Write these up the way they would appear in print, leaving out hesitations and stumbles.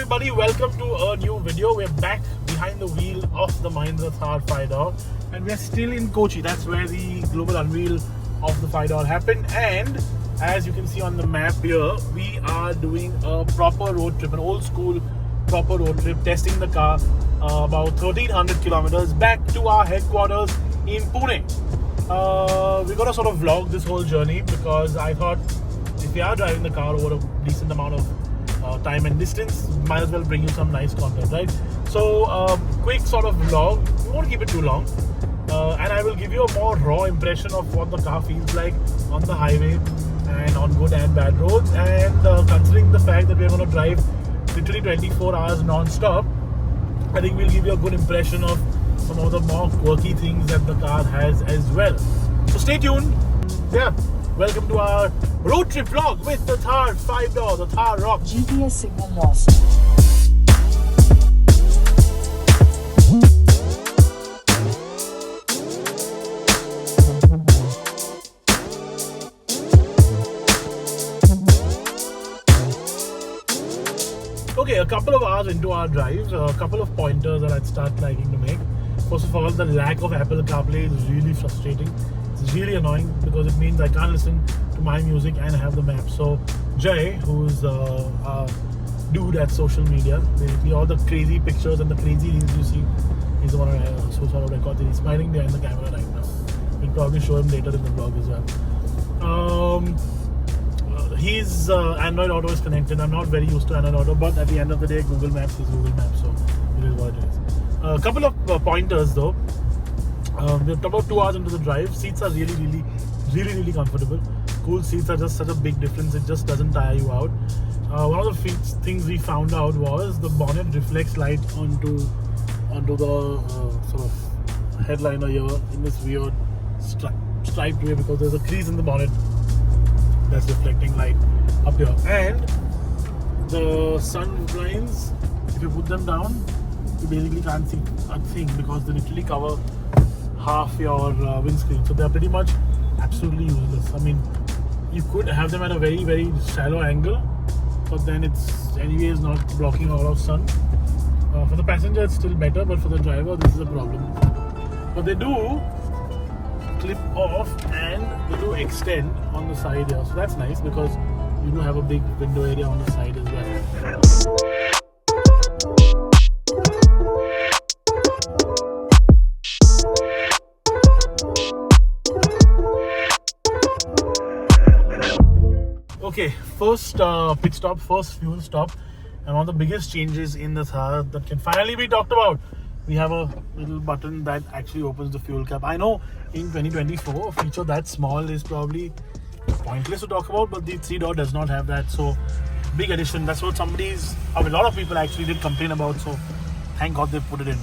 everybody, welcome to a new video. We're back behind the wheel of the Mahindra Thar 5-door and we're still in Kochi. That's where the global unveil of the 5-door happened, and as you can see on the map here, we are doing a proper road trip, an old school proper road trip, testing the car about 1300 kilometers back to our headquarters in Pune. We're gonna sort of vlog this whole journey because I thought if we are driving the car over a decent amount of time and distance, might as well bring you some nice content, right? So quick sort of vlog, we won't keep it too long, and I will give you a more raw impression of what the car feels like on the highway and on good and bad roads. And considering the fact that we're going to drive literally 24 hours non-stop, I think we'll give you a good impression of some of the more quirky things that the car has as well. So stay tuned. Yeah, welcome to our road trip vlog with the Thar 5-door, the Thar ROXX. GPS signal lost. Okay, a couple of hours into our drive, a couple of pointers that I'd start liking to make. First of all, the lack of Apple CarPlay is really frustrating. It's really annoying because it means I can't listen to my music and have the map. So Jay, who's a dude at social media, basically all the crazy pictures and the crazy reels you see, he's the one who sort of records it. He's smiling behind the camera right now. We'll probably show him later in the vlog as well. His Android Auto is connected. I'm not very used to Android Auto, but at the end of the day, Google Maps is Google Maps, so it is what it is. A couple of pointers though. We're about 2 hours into the drive. Seats are really comfortable. Cool seats are just such a big difference. It just doesn't tire you out. One of the things we found out was the bonnet reflects light onto the sort of headliner here in this weird striped way, because there's a crease in the bonnet that's reflecting light up here. And the sun blinds, if you put them down, you basically can't see a thing because they literally cover half your windscreen. So they're pretty much absolutely useless. I mean, you could have them at a very shallow angle, but then it's anyways not blocking all of sun. For the passenger it's still better, but for the driver this is a problem. But they do clip off and they do extend on the side here, so that's nice because you do have a big window area on the side as well. Okay, first pit stop, first fuel stop, and one of the biggest changes in the Thar that can finally be talked about. We have a little button that actually opens the fuel cap. I know in 2024 a feature that small is probably pointless to talk about, but the 3-door does not have that, so big addition. That's what a lot of people actually did complain about, so thank God they put it in.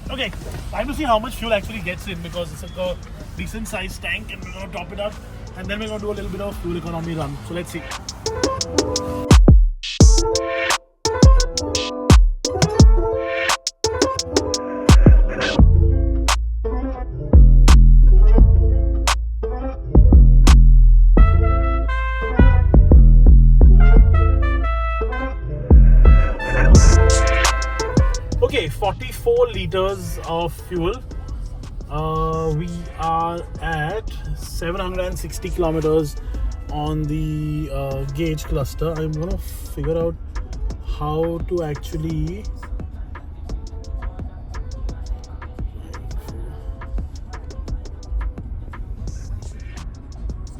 Okay, time to see how much fuel actually gets in, because it's like a decent sized tank and we're going to top it up and then we're going to do a little bit of fuel economy run. So let's see. Okay, 44 liters of fuel. We are at 760 kilometers on the gauge cluster. I'm gonna figure out how to actually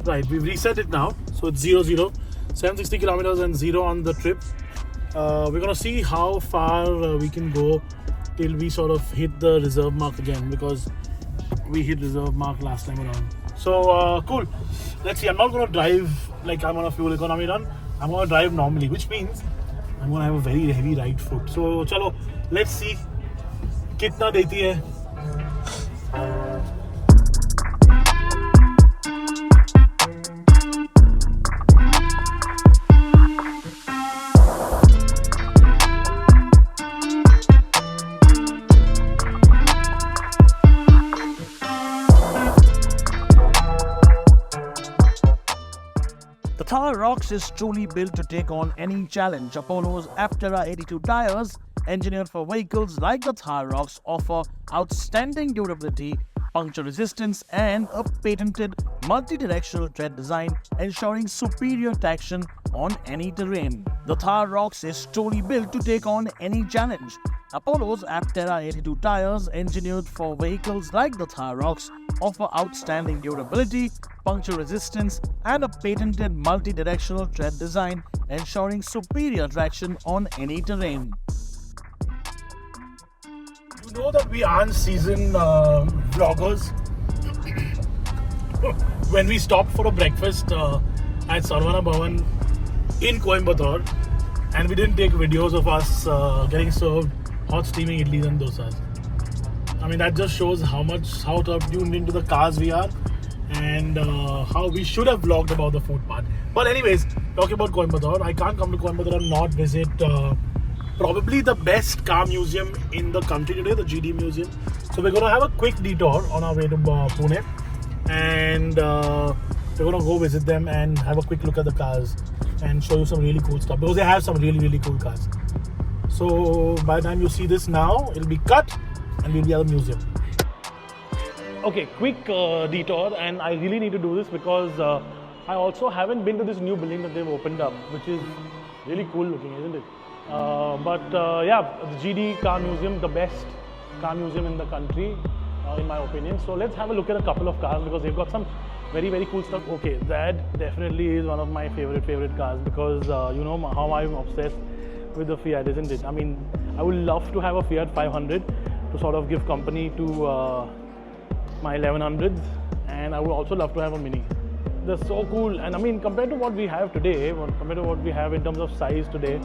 right, we've reset it now, so it's 0 760 kilometers and 0 on the trip. We're gonna see how far we can go till we sort of hit the reserve mark again, because we hit reserve mark last time around. So cool, let's see. I'm not gonna drive like I'm on a fuel economy run. I'm gonna drive normally, which means I'm gonna have a very heavy right foot. So chalo, let's see kitna deti hai. Thar ROXX is truly built to take on any challenge. Apollo's Aptera 82 tires, engineered for vehicles like the Thar ROXX, offer outstanding durability, puncture resistance, and a patented multi-directional tread design, ensuring superior traction on any terrain. The Thar ROXX is truly built to take on any challenge. Apollo's Aptera 82 tires, engineered for vehicles like the Thar ROXX, offer outstanding durability, puncture resistance, and a patented multi-directional tread design, ensuring superior traction on any terrain. You know that we aren't seasoned vloggers. When we stopped for a breakfast at Sarvana Bhavan in Coimbatore, and we didn't take videos of us getting served hot steaming idlis and dosas. I mean, that just shows how tuned into the cars we are, and how we should have vlogged about the food part. But anyways, talking about Coimbatore, I can't come to Coimbatore and not visit probably the best car museum in the country today, the GD Museum. So we're going to have a quick detour on our way to Pune, and we're going to go visit them and have a quick look at the cars and show you some really cool stuff, because they have some really cool cars. So by the time you see this now, it'll be cut and we'll be at the museum. Okay, quick detour, and I really need to do this because I also haven't been to this new building that they've opened up, which is really cool looking, isn't it? Yeah, the GD Car Museum, the best car museum in the country, in my opinion. So let's have a look at a couple of cars, because they've got some very cool stuff. Okay, that definitely is one of my favorite cars, because you know how I'm obsessed with the Fiat, isn't it? I mean, I would love to have a Fiat 500 to sort of give company to my 1100s, and I would also love to have a Mini. They're so cool, and I mean, compared to what we have today, compared to what we have in terms of size today,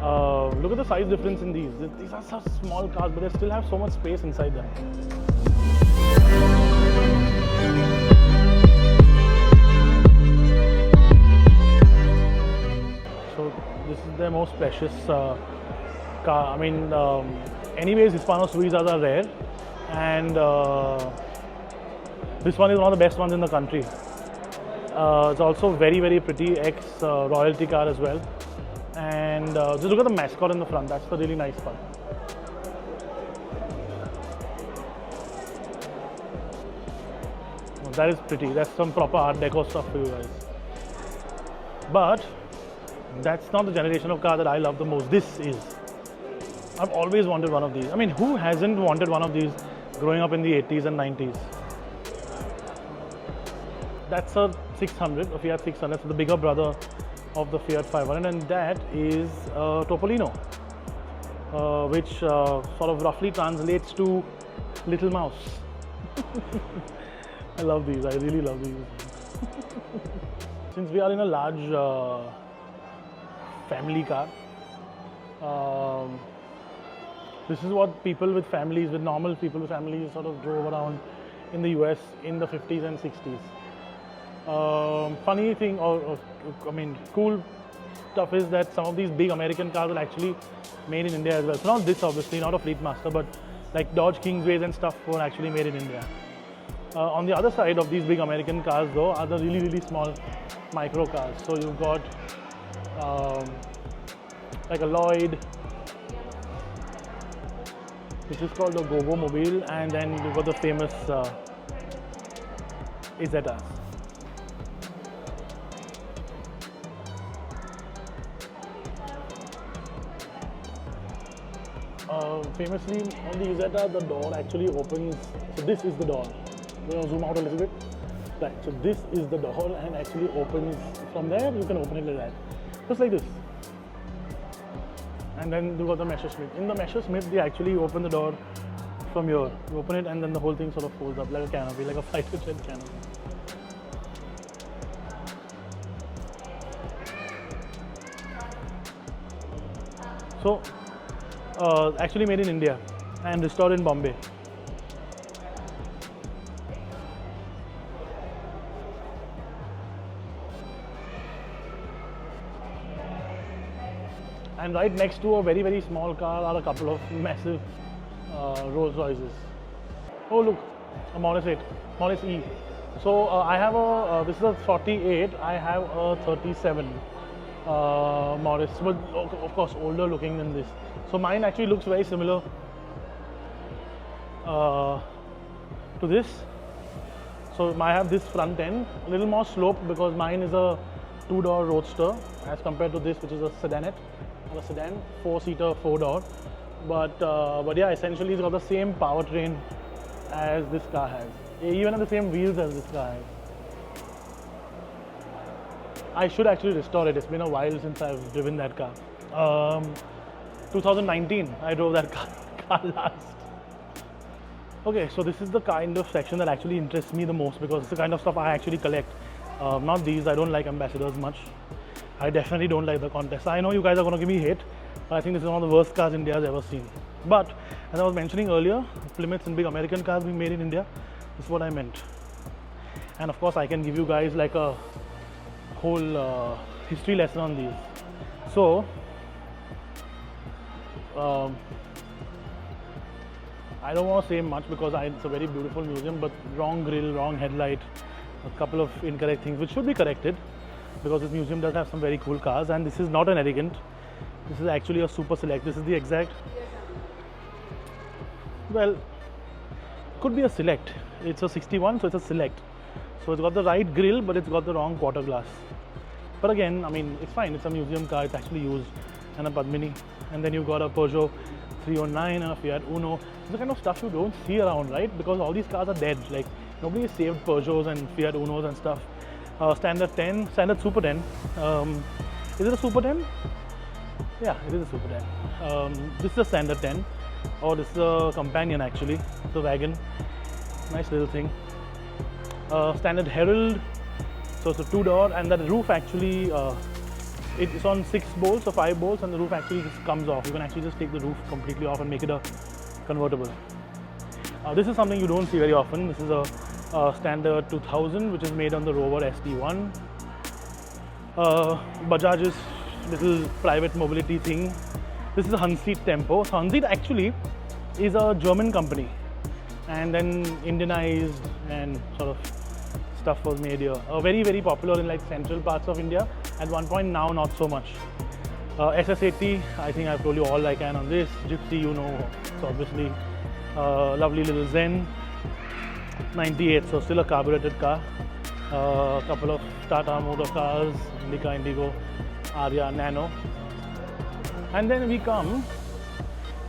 look at the size difference in these. These are such small cars, but they still have so much space inside them. So this is their most precious car. I mean, anyways, Hispano Suizas are rare, and this one is one of the best ones in the country. It's also very pretty, ex-royalty car as well. And just look at the mascot in the front. That's the really nice part. That is pretty. That's some proper Art Deco stuff for you guys. But that's not the generation of car that I love the most. This is. I've always wanted one of these. I mean, who hasn't wanted one of these growing up in the 80s and 90s? That's a 600, a Fiat 600. So the bigger brother of the Fiat 500, and that is Topolino, which sort of roughly translates to Little Mouse. I love these. I really love these. Since we are in a large family car, this is what people with families, with normal people with families, sort of drove around in the US in the 50s and 60s. Funny thing, I mean, cool stuff is that some of these big American cars are actually made in India as well. So not this, obviously, not a Fleetmaster, but like Dodge Kingsways and stuff were actually made in India. On the other side of these big American cars, though, are the really small micro cars. So you've got like a Lloyd, which is called the Go-Go Mobile, and then you've got the famous Izettas. Famously on the Izetta, the door actually opens. So this is the door. I'm going to zoom out a little bit. Right, so this is the door and actually opens from there. You can open it like that, just like this. And then you got the Messerschmitt. In the Messerschmitt, they actually open the door from here. You open it and then the whole thing sort of folds up like a canopy, like a fighter jet canopy. So, actually made in India and restored in Bombay. And right next to a very small car are a couple of massive Rolls Royces. Oh look, a Morris 8, Morris E. So I have a, this is a 48, I have a 37 Morris, but of course older looking than this. So mine actually looks very similar to this. So I have this front end, a little more sloped because mine is a 2-door roadster as compared to this, which is a sedanette, or a sedan, 4-seater, 4-door. But yeah, essentially it's got the same powertrain as this car has. Even the same wheels as this car has. I should actually restore it. It's been a while since I've driven that car. 2019, I drove that car last. Okay, so this is the kind of section that actually interests me the most because it's the kind of stuff I actually collect. Not these, I don't like ambassadors much. I definitely don't like the contest. I know you guys are going to give me hate, but I think this is one of the worst cars India has ever seen. But as I was mentioning earlier, Plymouths and big American cars being made in India, this is what I meant. And of course I can give you guys like a whole history lesson on these. So I don't want to say much because it's a very beautiful museum, but wrong grille, wrong headlight, a couple of incorrect things which should be corrected because this museum does have some very cool cars. And this is not an elegant, this is actually a super select. This is the exact, well, could be a select. It's a 61, so it's a select. So it's got the right grille, but it's got the wrong quarter glass. But again, I mean, it's fine. It's a museum car. It's actually used, and a Padmini. And then you've got a Peugeot 309, a Fiat Uno. It's the kind of stuff you don't see around, right? Because all these cars are dead. Like nobody has saved Peugeots and Fiat Unos and stuff. Standard 10, standard Super 10. Is it a Super 10? Yeah, it is a Super 10. This is a standard 10. Oh, this is a companion actually. It's a wagon. Nice little thing. Standard Herald. So it's a 2-door, and the roof actually it's on 6 bolts or 5 bolts, and the roof actually just comes off. You can actually just take the roof completely off and make it a convertible. This is something you don't see very often. This is a standard 2000, which is made on the Rover ST1. Bajaj's little private mobility thing. This is a Hunseat Tempo. So Hunseat actually is a German company, and then Indianized and sort of stuff was made here. Very, very popular in like central parts of India. At one point, now not so much. SS80, I think I've told you all I can on this. Gypsy, you know, so obviously. Lovely little Zen. 98, so still a carbureted car. Couple of Tata motor cars, Indica, Indigo, Arya, Nano. And then we come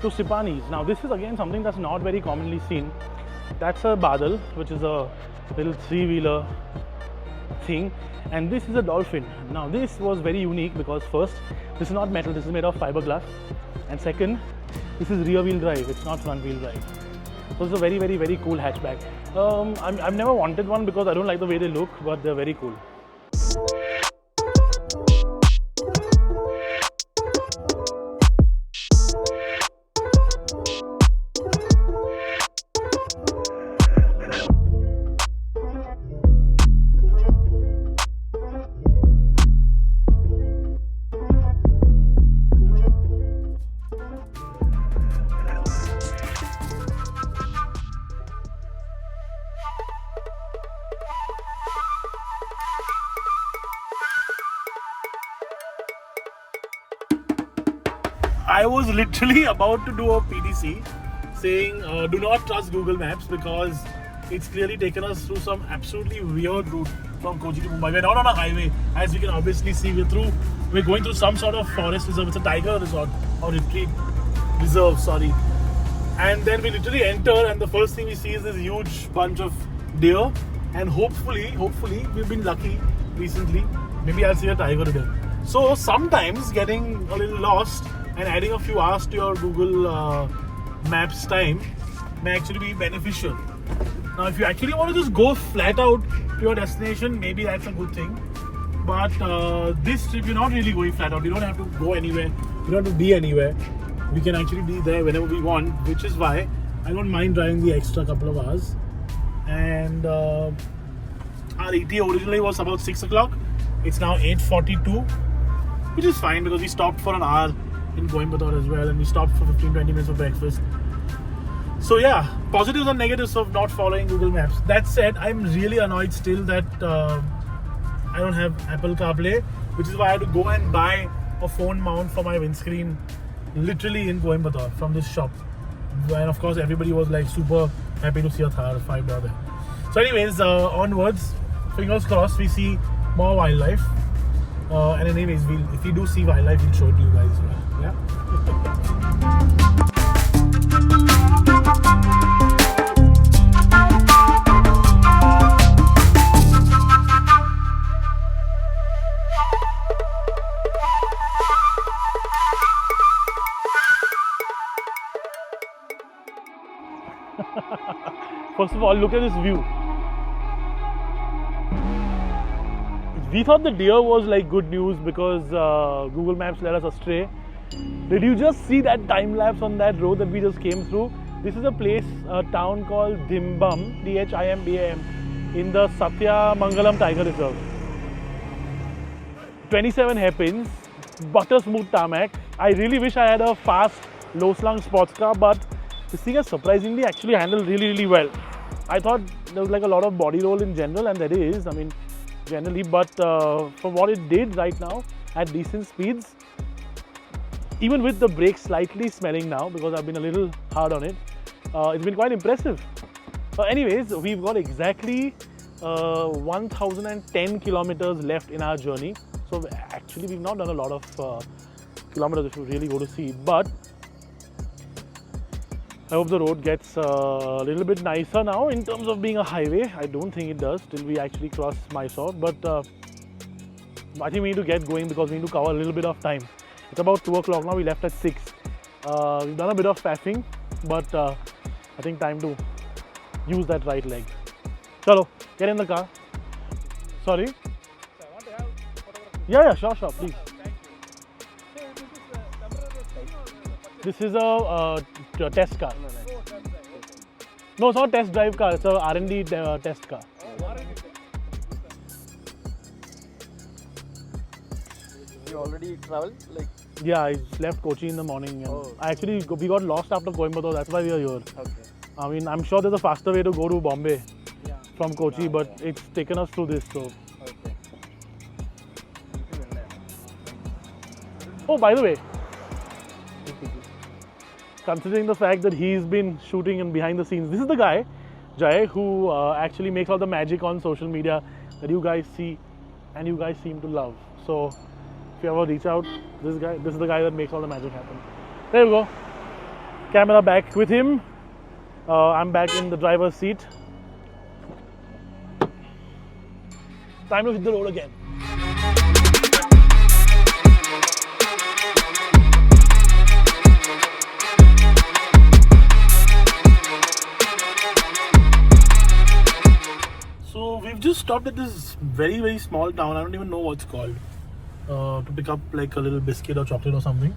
to Sipanis. Now this is again something that's not very commonly seen. That's a Badal, which is a little 3-wheeler thing, and this is a Dolphin. Now this was very unique because first, this is not metal, this is made of fiberglass, and second, this is rear wheel drive, it's not front wheel drive. So it's a very, very, very cool hatchback. I've never wanted one because I don't like the way they look, but they're very cool. I was literally about to do a PDC saying do not trust Google Maps because it's clearly taken us through some absolutely weird route from Kochi to Mumbai. We're not on a highway, as you can obviously see. We're going through some sort of forest reserve. It's a tiger resort or retreat reserve, sorry. And then we literally enter, and the first thing we see is this huge bunch of deer. And hopefully, we've been lucky recently. Maybe I'll see a tiger today. So sometimes getting a little lost and adding a few hours to your Google Maps time may actually be beneficial. Now, if you actually want to just go flat out to your destination, maybe that's a good thing. But this trip, you're not really going flat out. You don't have to go anywhere. You don't have to be anywhere. We can actually be there whenever we want, which is why I don't mind driving the extra couple of hours. And our ETA originally was about 6 o'clock. It's now 8:42, which is fine because we stopped for an hour in Coimbatore as well, and we stopped for 15-20 minutes for breakfast. So yeah, positives and negatives of not following Google Maps. That said, I'm really annoyed still that I don't have Apple CarPlay, which is why I had to go and buy a phone mount for my windscreen literally in Coimbatore from this shop. And of course everybody was like super happy to see a Thar $5 there. So anyways, onwards, fingers crossed we see more wildlife. And anyways, if we do see wildlife, we'll show it to you guys as well. Yeah. First of all, look at this view. We thought the deer was like good news because Google Maps led us astray. Did you just see that time lapse on that road that we just came through? This is a place, a town called Dhimbam, Dhimbam, in the Satya Mangalam Tiger Reserve. 27 hairpins, butter smooth tarmac. I really wish I had a fast, low slung sports car, but this thing has surprisingly actually handled really well. I thought there was like a lot of body roll in general, and there is, I mean, generally, but for what it did right now at decent speeds, even with the brakes slightly smelling now because I've been a little hard on it, it's been quite impressive. Anyways, we've got exactly 1010 kilometers left in our journey. So actually we've not done a lot of kilometers if you really go to see, but I hope the road gets a little bit nicer now in terms of being a highway. I don't think it does till we actually cross Mysore, but I think we need to get going because we need to cover a little bit of time. It's about 2 o'clock now, we left at 6. We've done a bit of faffing, but I think time to use that right leg. Chalo, get in the car. Sorry? Yeah, sure, please. This is a test car. No, it's not a test drive car. It's a R&D test car. You already traveled? Like? Yeah, I left Kochi in the morning. And we got lost after Coimbatore. That's why we are here. Okay. I mean, I'm sure there's a faster way to go to Bombay from Kochi, but it's taken us through this. So. Okay. Oh, by the way, considering the fact that he's been shooting and behind the scenes, this is the guy, Jay, who actually makes all the magic on social media that you guys see and you guys seem to love. So if you ever reach out, this is the guy that makes all the magic happen. There we go. Camera back with him. I'm back in the driver's seat. Time to hit the road again. So we've just stopped at this very small town. I don't even know what it's called. To pick up like a little biscuit or chocolate or something.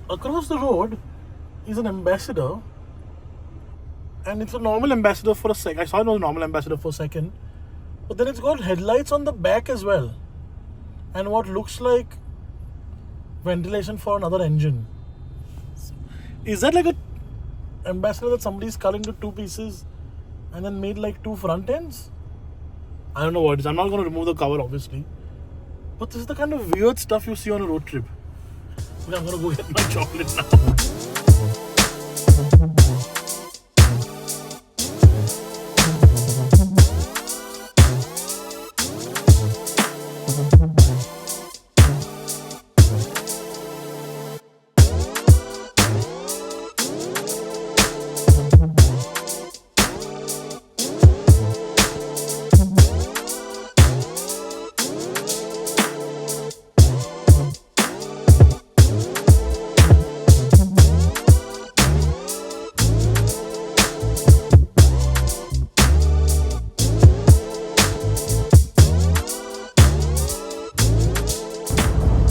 Across the road is an ambassador, and it's a normal ambassador for a sec. I saw it was a normal ambassador for a second, but then it's got headlights on the back as well, and what looks like ventilation for another engine. Is that like a ambassador that somebody's cut into 2 pieces and then made like 2 front ends? I don't know what it is. I'm not going to remove the cover obviously, but this is the kind of weird stuff you see on a road trip. Okay, I'm going to go get my chocolate now.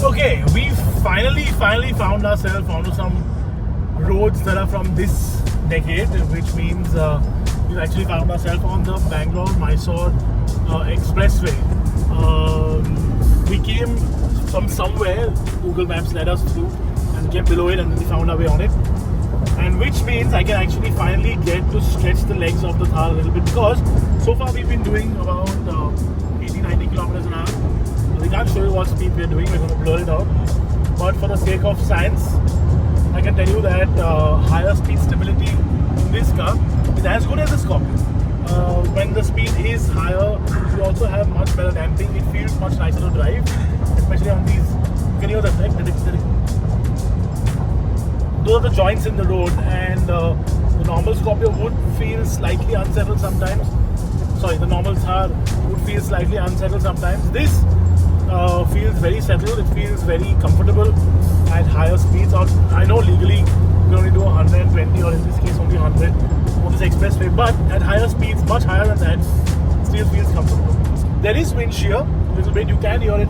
Okay, we finally found ourselves onto some roads that are from this decade, which means we've actually found ourselves on the Bangalore-Mysore expressway. We came from somewhere, Google Maps led us through and came below it, and then we found our way on it. and which means I can actually finally get to stretch the legs of the Thar a little bit, because so far we've been doing about 80-90 kilometers an hour. We can't show you what speed we're doing, we're going to blur it out, but for the sake of science, I can tell you that higher speed stability in this car is as good as the Scorpio. When the speed is higher, you also have much better damping. It feels much nicer to drive, especially on these. You can hear that, right? Those are the joints in the road, and the normal Scorpio would feel slightly unsettled sometimes. Sorry, the normal Thar would feel slightly unsettled sometimes. This feels very settled. It feels very comfortable at higher speeds. I know legally you can only do 120, or in this case only 100 on this expressway, but at higher speeds, much higher than that, it still feels comfortable. There is wind shear a little bit. You can hear it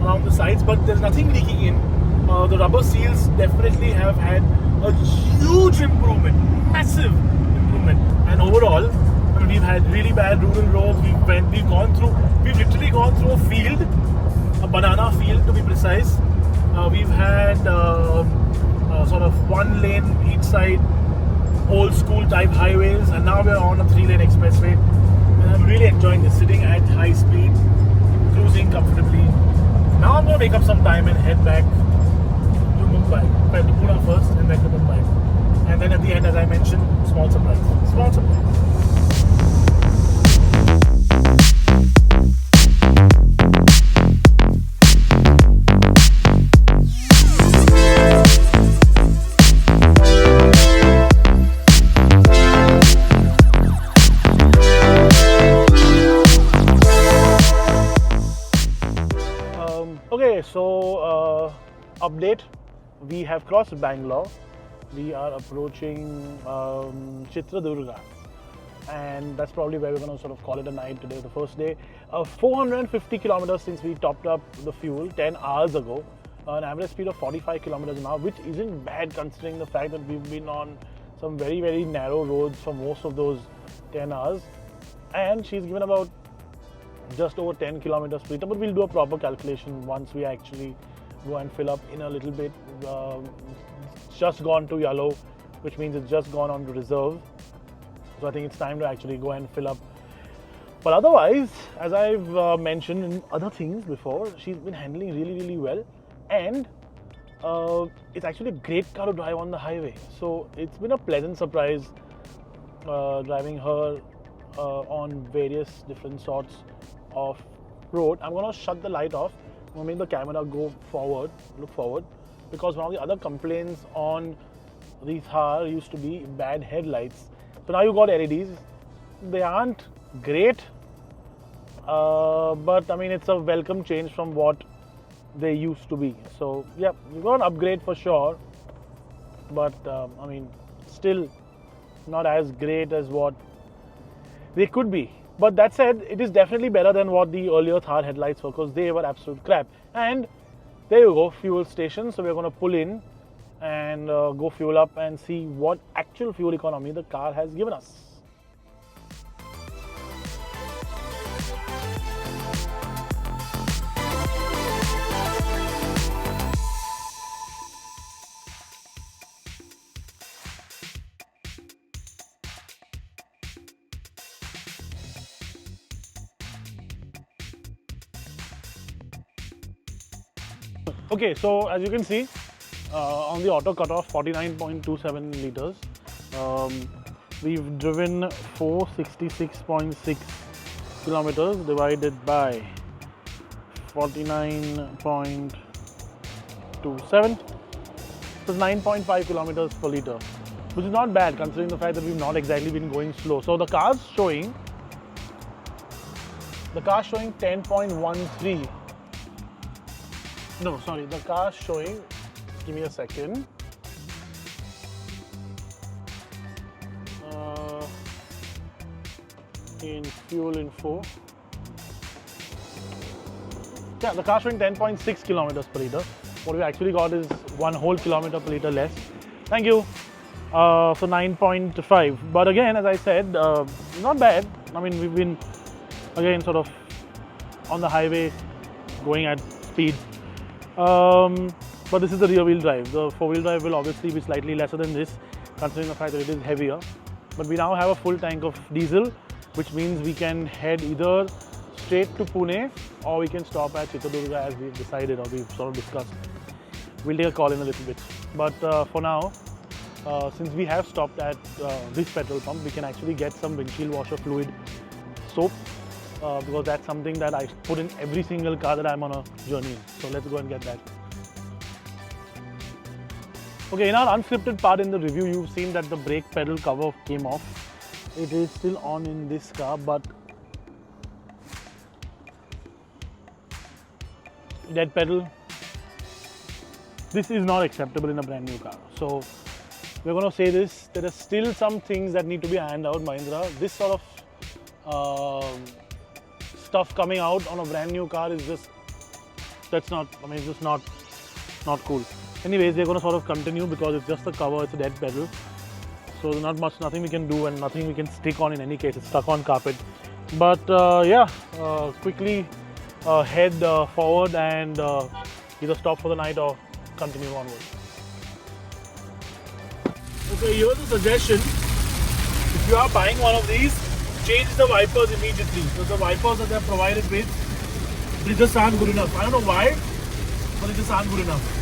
around the sides, but there's nothing leaking in. The rubber seals definitely have had a huge improvement, massive improvement, and overall, I mean, we've had really bad rural roads. We've literally gone through a field, a banana field to be precise. We've had sort of one lane each side, old school type highways, and now we're on a 3-lane expressway, and I'm really enjoying this, sitting at high speed, cruising comfortably. Now I'm going to make up some time and head back to Mumbai, to Pune first and then to Mumbai, and then at the end, as I mentioned, small surprise. Okay, so update, we have crossed Bangalore. We are approaching Chitradurga, and that's probably where we're going to sort of call it a night today, the first day. 450 kilometers since we topped up the fuel 10 hours ago, an average speed of 45 kilometers an hour, which isn't bad considering the fact that we've been on some very, very narrow roads for most of those 10 hours. And she's given about just over 10 kilometers per liter, but we'll do a proper calculation once we actually go and fill up in a little bit. It's just gone to yellow, which means it's just gone on to reserve. So I think it's time to actually go and fill up. But otherwise, as I've mentioned in other things before, she's been handling really, really well. And it's actually a great car to drive on the highway. So it's been a pleasant surprise driving her on various different sorts of road. I'm going to shut the light off. I'm going to make the camera go forward, look forward, because one of the other complaints on the Thar used to be bad headlights. So now you got LEDs. They aren't great, but I mean, it's a welcome change from what they used to be. So yeah, you got an upgrade for sure, but I mean, still not as great as what they could be. But that said, it is definitely better than what the earlier Thar headlights were, because they were absolute crap. And there you go, fuel station. So we're going to pull in and go fuel up and see what actual fuel economy the car has given us. Okay, so as you can see, on the auto cutoff, 49.27 liters. We've driven 466.6 kilometers divided by 49.27. So 9.5 kilometers per liter, which is not bad considering the fact that we've not exactly been going slow. So the car's showing 10.13. No, sorry, the car's showing, give me a second. In fuel info. Yeah, the car's showing 10.6 kilometers per liter. What we actually got is 1 whole kilometer per liter less. Thank you. So 9.5. But again, as I said, not bad. I mean, we've been, again, sort of on the highway going at speed. But this is the rear wheel drive. The four wheel drive will obviously be slightly lesser than this, considering the fact that it is heavier. But we now have a full tank of diesel, which means we can head either straight to Pune or we can stop at Chitradurga as we've decided or we've sort of discussed. We'll take a call in a little bit. But for now, since we have stopped at this petrol pump, we can actually get some windshield washer fluid soap because that's something that I put in every single car that I'm on a journey in. So let's go and get that. Okay, in our unscripted part in the review, you've seen that the brake pedal cover came off. It is still on in this car, but dead pedal. This is not acceptable in a brand new car. So we're going to say this, there are still some things that need to be ironed out, Mahindra. This sort of stuff coming out on a brand new car is just, that's not, I mean, it's just not cool. Anyways, they're going to sort of continue because it's just a cover, it's a dead pedal. So nothing we can do and nothing we can stick on in any case, it's stuck on carpet. But quickly head forward and either stop for the night or continue onward. Okay, here's a suggestion. If you are buying one of these, change the wipers immediately. So the wipers that they're provided with, they just aren't good enough. I don't know why, but they just aren't good enough.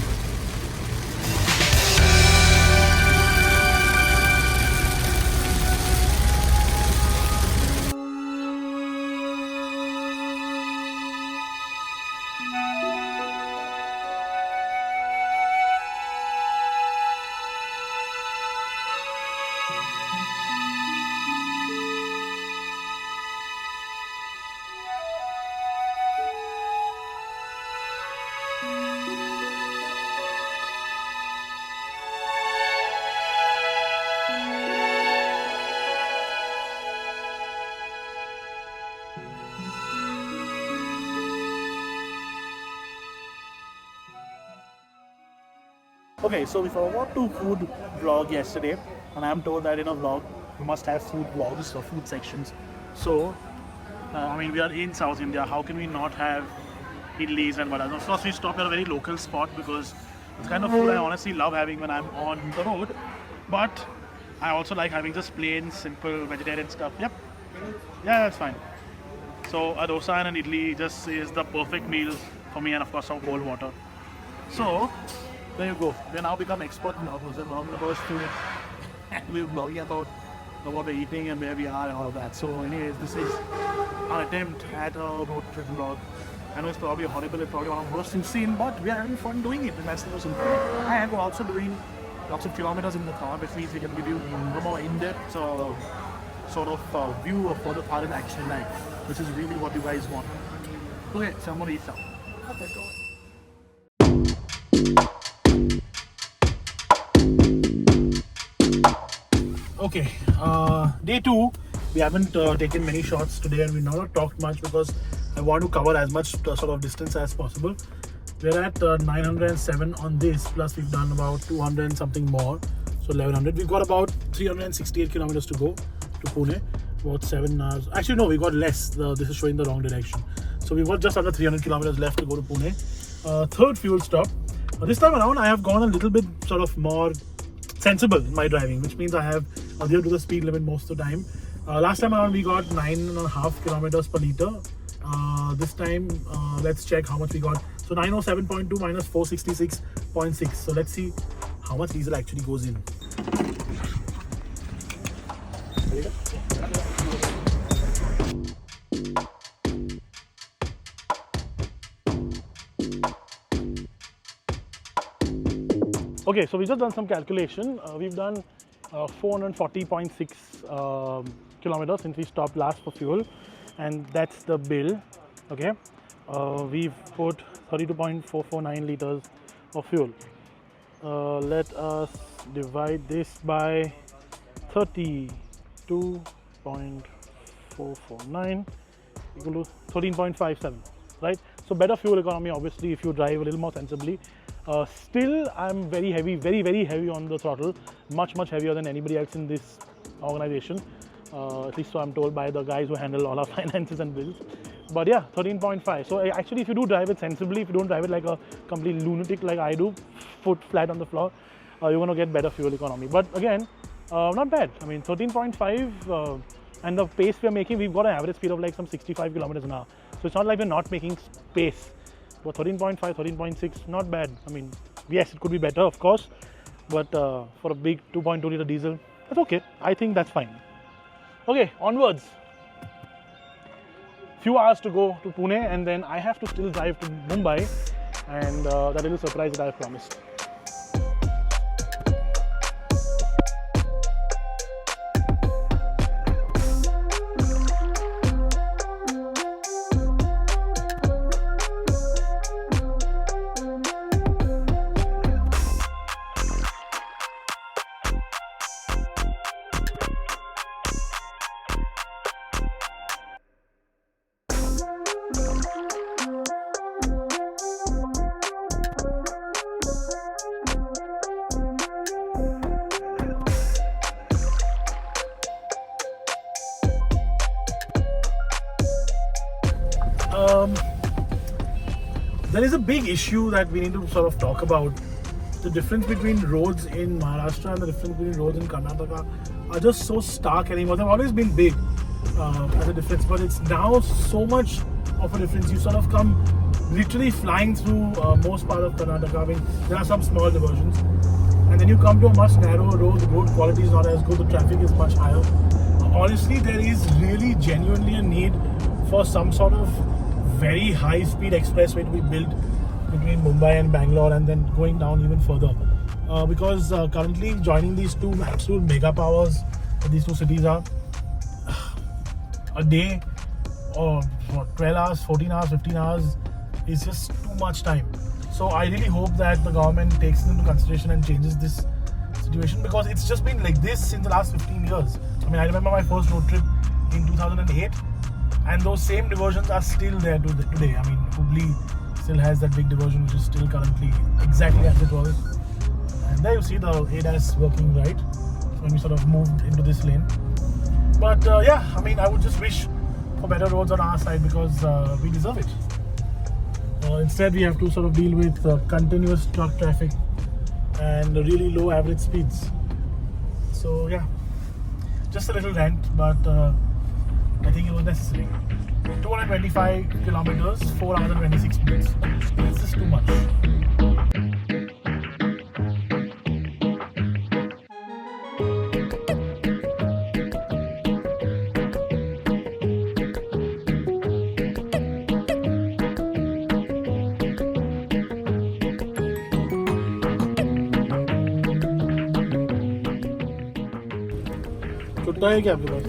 Okay, so we forgot to food vlog yesterday, and I'm told that in a vlog you must have food vlogs or food sections. So, I mean, we are in South India. How can we not have idlis and vadas? Of course, we stopped at a very local spot because it's kind of food I honestly love having when I'm on the road. But I also like having just plain, simple vegetarian stuff. Yep, yeah, that's fine. So a dosa and an idli just is the perfect meal for me, and of course some cold water. So there you go. We now become expert vloggers and vlogging about food. We're vlogging about what we're eating and where we are and all that. So anyways, this is our attempt at a road trip vlog. I know it's probably horrible, it's probably one of the worst things seen, but we are having fun doing it, and that's the most important. And we're also doing lots of kilometers in the car, which means we can give you a more in-depth sort of view of what the car is actually like, which is really what you guys want. Okay, so I'm gonna eat some. Okay, go. Okay, day 2. We haven't taken many shots today and we've not talked much because I want to cover as much sort of distance as possible. We're at 907 on this, plus we've done about 200 and something more, so 1100. We've got about 368 kilometers to go to Pune, about 7 hours. Actually no, we got less, this is showing the wrong direction. So we've got just under 300 kilometers left to go to Pune. Third fuel stop. This time around I have gone a little bit sort of more sensible in my driving, which means I have adhered to the speed limit most of the time. Last time around we got 9.5 kilometers per liter. This time let's check how much we got. So 907.2 minus 466.6. So let's see how much diesel actually goes in. Okay, so we've just done some calculation. We've done 440.6 kilometers since we stopped last for fuel, and that's the bill. Okay, we've put 32.449 liters of fuel. Let us divide this by 32.449 equal to 13.57, right? So better fuel economy obviously if you drive a little more sensibly. Still, I'm very heavy, very heavy on the throttle, much heavier than anybody else in this organization. At least so I'm told by the guys who handle all our finances and bills. But yeah, 13.5. So actually, if you do drive it sensibly, if you don't drive it like a complete lunatic like I do, foot flat on the floor, you're going to get better fuel economy. But again, not bad. I mean, 13.5 and the pace we're making, we've got an average speed of like some 65 kilometers an hour. So it's not like we're not making pace. But 13.5, 13.6, not bad. I mean, yes, it could be better, of course. But for a big 2.2 liter diesel, that's okay. I think that's fine. Okay, onwards. Few hours to go to Pune, and then I have to still drive to Mumbai, and that little surprise that I have promised. There is a big issue that we need to sort of talk about. The difference between roads in Maharashtra and the difference between roads in Karnataka are just so stark anymore. They've always been big as a difference, but it's now so much of a difference. You sort of come literally flying through most part of Karnataka. I mean, there are some small diversions, and then you come to a much narrower road. The road quality is not as good. The traffic is much higher. Honestly, there is really genuinely a need for some sort of very high-speed expressway to be built between Mumbai and Bangalore, and then going down even further. Because currently joining these two absolute mega powers, these two cities are a day or 12 hours, 14 hours, 15 hours is just too much time. So I really hope that the government takes it into consideration and changes this situation, because it's just been like this since the last 15 years. I mean, I remember my first road trip in 2008. And those same diversions are still there today. I mean, Hubli still has that big diversion, which is still currently exactly as it was. And there you see the ADAS working right when we sort of moved into this lane. But yeah, I mean, I would just wish for better roads on our side, because we deserve it. Instead, we have to sort of deal with continuous truck traffic and really low average speeds. So yeah, just a little rant, but I think it was necessary. 225 kilometers, 4 hours and 26 minutes. It's just too much. छुट्टा है क्या आपके पास?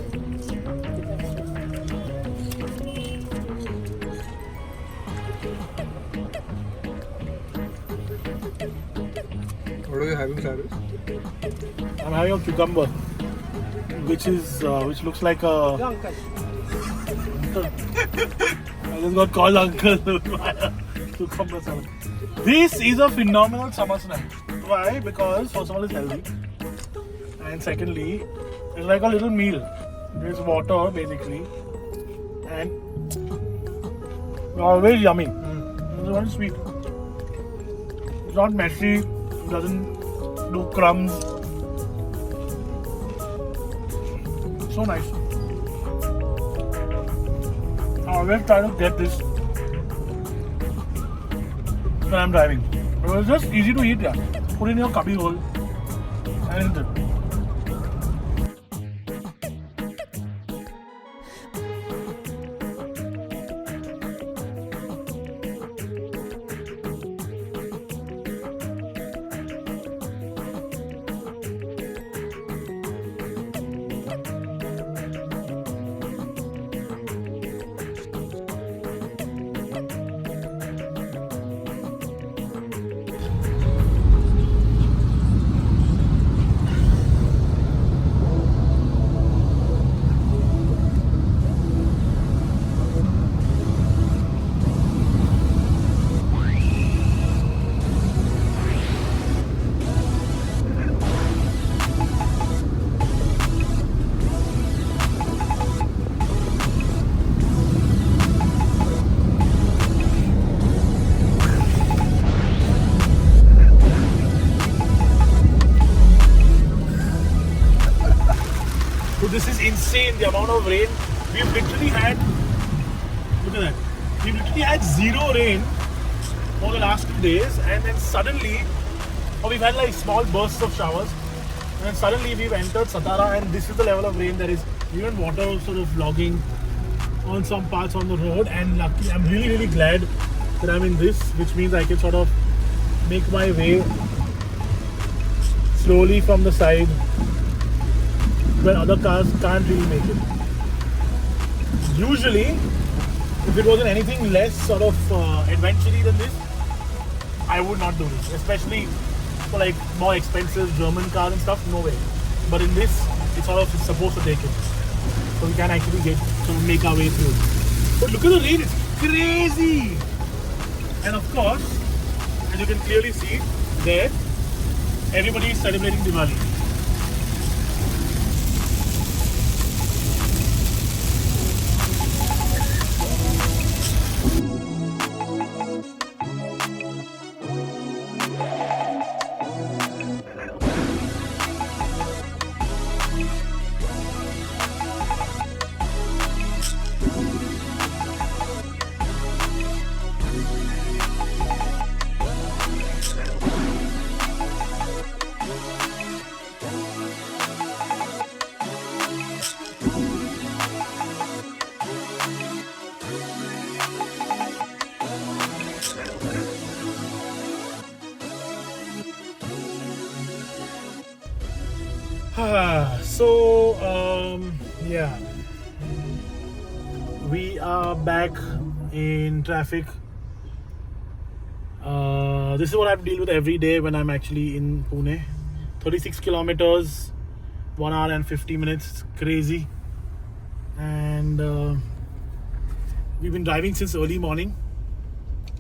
What are you having, Cyrus? I'm having a cucumber, which looks like a. Uncle. I just got called uncle by a cucumber salad. This is a phenomenal summer snack. Why? Because first of all, it's healthy, and secondly, it's like a little meal. There's water basically, and very yummy. It's very sweet. It's not messy. It doesn't do crumbs. So nice. I always try to get this when I'm driving. It's just easy to eat, yeah. Put it in your cubby hole and eat it. this is insane, the amount of rain. We've literally had, look at that, we've literally had zero rain for the last 2 days, and then suddenly, or we've had like small bursts of showers, and then suddenly we've entered Satara, and this is the level of rain. There is even water sort of logging on some parts on the road, and luckily I'm really glad that I'm in this, which means I can sort of make my way slowly from the side where other cars can't really make it. Usually, if it wasn't anything less sort of adventure-y than this, I would not do this, especially for like more expensive German cars and stuff. No way. But in this, it's sort of supposed to take it, so we can actually make our way through. But look at the rain; it's crazy. And of course, as you can clearly see there, everybody is celebrating Diwali. Yeah, we are back in traffic. This is what I have to deal with every day when I'm actually in Pune. 36 kilometers, 1 hour and 50 minutes. It's crazy. And we've been driving since early morning.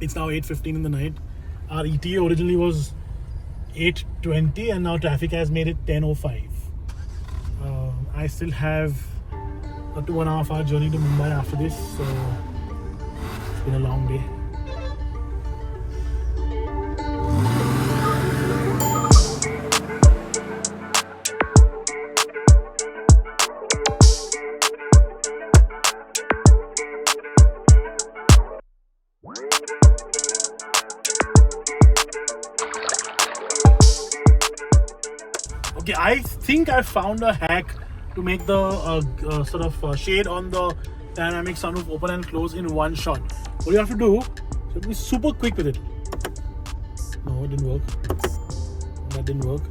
It's now 8:15 in the night. Our ETA originally was 8:20, and now traffic has made it 10:05. I still have a 2.5 hour journey to Mumbai after this, so it's been a long day. Okay, I think I found a hack to make the sort of shade on the panoramic sunroof open and close in one shot. What you have to do, you have to be super quick with it. No, it didn't work. That didn't work.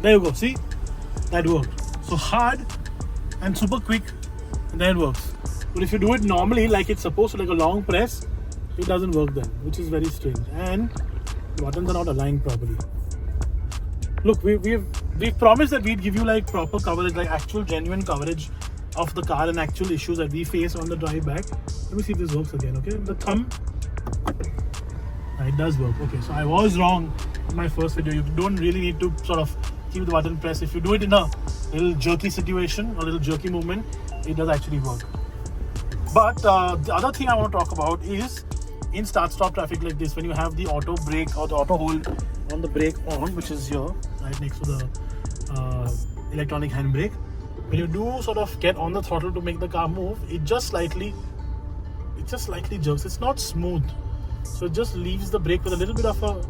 There you go, see? That worked. So hard and super quick, and then it works. But if you do it normally, like it's supposed to, like a long press, it doesn't work then, which is very strange. And the buttons are not aligned properly. Look, we've promised that we'd give you like proper coverage, like actual genuine coverage of the car and actual issues that we face on the drive back. Let me see if this works again, okay? The thumb, it does work. Okay, so I was wrong in my first video. You don't really need to sort of keep the button pressed. If you do it in a little jerky situation or little jerky movement, it does actually work. But the other thing I want to talk about is in start-stop traffic like this, when you have the auto brake or the auto hold on the brake on, which is here, right next to the electronic handbrake, when you do sort of get on the throttle to make the car move, it just slightly jerks. It's not smooth, so it just leaves the brake with a little bit of a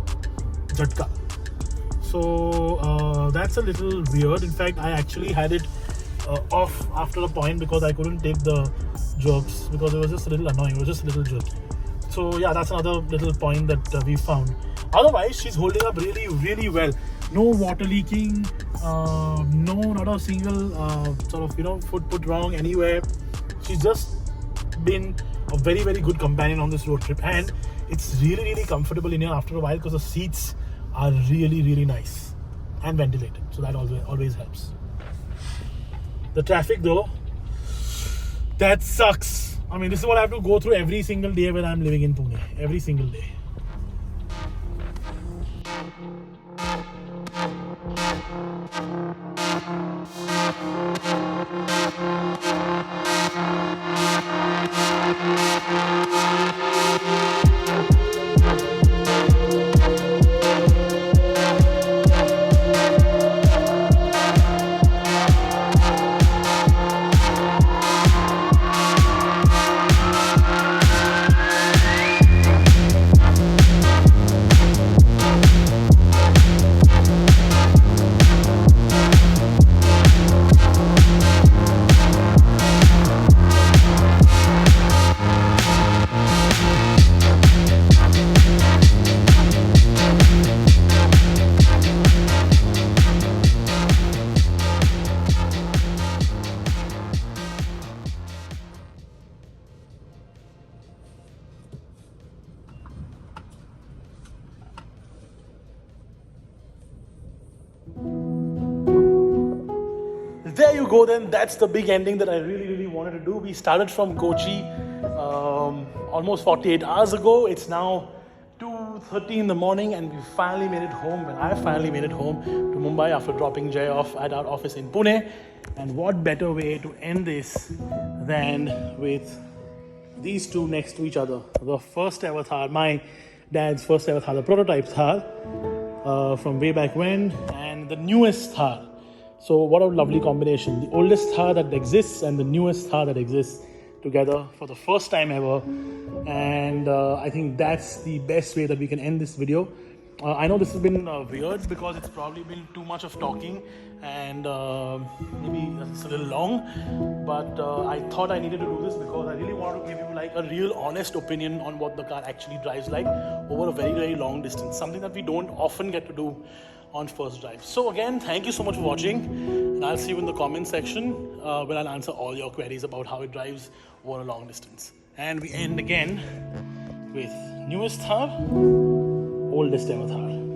jhatka. So that's a little weird. In fact, I actually had it off after a point because I couldn't take the jerks, because it was just a little annoying. It was just a little jerky. So yeah, that's another little point that we found. Otherwise, she's holding up really well. No water leaking, not a single sort of foot put wrong anywhere. She's just been a very good companion on this road trip, and it's really comfortable in here after a while because the seats are really nice and ventilated, so that always helps. The traffic though, that sucks. I mean, this is what I have to go through every single day when I'm living in Pune. Every single day. there you go then. That's the big ending that I really wanted to do. We started from Kochi almost 48 hours ago. It's now 2:30 in the morning and we finally made it home. Well, I finally made it home to Mumbai after dropping Jay off at our office in Pune. And what better way to end this than with these two next to each other. The first ever Thar, my dad's first ever Thar, the prototype Thar from way back when, and the newest Thar. So what a lovely combination. The oldest Thar that exists and the newest Thar that exists together for the first time ever. And I think that's the best way that we can end this video. I know this has been weird because it's probably been too much of talking and maybe it's a little long, but I thought I needed to do this because I really wanted to give you like a real honest opinion on what the car actually drives like over a very long distance, something that we don't often get to do on first drive. So again, thank you so much for watching, and I'll see you in the comment section where I'll answer all your queries about how it drives over a long distance. And we end again with newest Thar, oldest ever Thar.